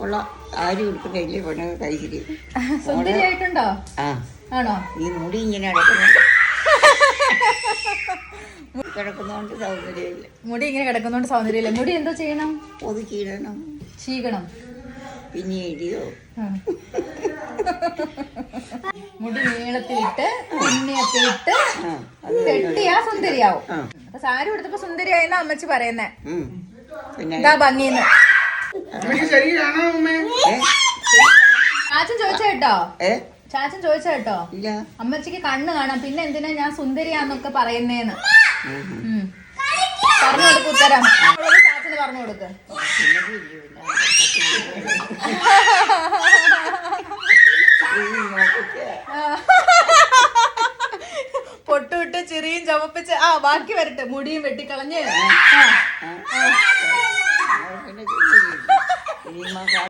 ഉള്ള ആരും എടുത്തിട്ടില്ലേ പെണ്ണൊക്കെ കഴിച്ചിട്ട്. സുന്ദരിയായിട്ടുണ്ടോ? ആ ആണോ? ഈ മുടി ഇങ്ങനെ കിടക്കുന്നോണ്ട് സൗന്ദര്യമില്ല. മുടി ഇങ്ങനെ കിടക്കുന്നോണ്ട് സൗന്ദര്യമില്ല. മുടി എന്തോ ചെയ്യണം? ഒതുക്കിയിടണം, ചീകണം, പിന്നെ ഇടിയോ. മുടി നീളത്തിലിട്ട് പിന്നെയൊക്കെ ഇട്ട് കെട്ടിയാ സുന്ദരിയാവും. അപ്പൊ സാരി ഉടുത്തപ്പോ സുന്ദരിയായെന്നാ അമ്മച്ചി പറയുന്നേ. പിന്നെ എന്താ ഭംഗിന്ന് ചാച്ചൻ ചോദിച്ചേട്ടോ? ചാച്ചൻ ചോദിച്ചേട്ടോ? ഇല്ല, അമ്മച്ചിക്ക് കണ്ണ് കാണാം, പിന്നെ എന്തിനാ ഞാൻ സുന്ദരിയാന്നൊക്കെ പറയുന്നേന്ന് പറഞ്ഞു കൊടുക്ക്. ഉത്തരം ചാച്ചന് പറഞ്ഞു കൊടുക്ക്. പൊട്ടുവിട്ട് ചിറിയും ചമപ്പിച്ച് ബാക്കി വരട്ടെ, മുടിയും വെട്ടിക്കളഞ്ഞ്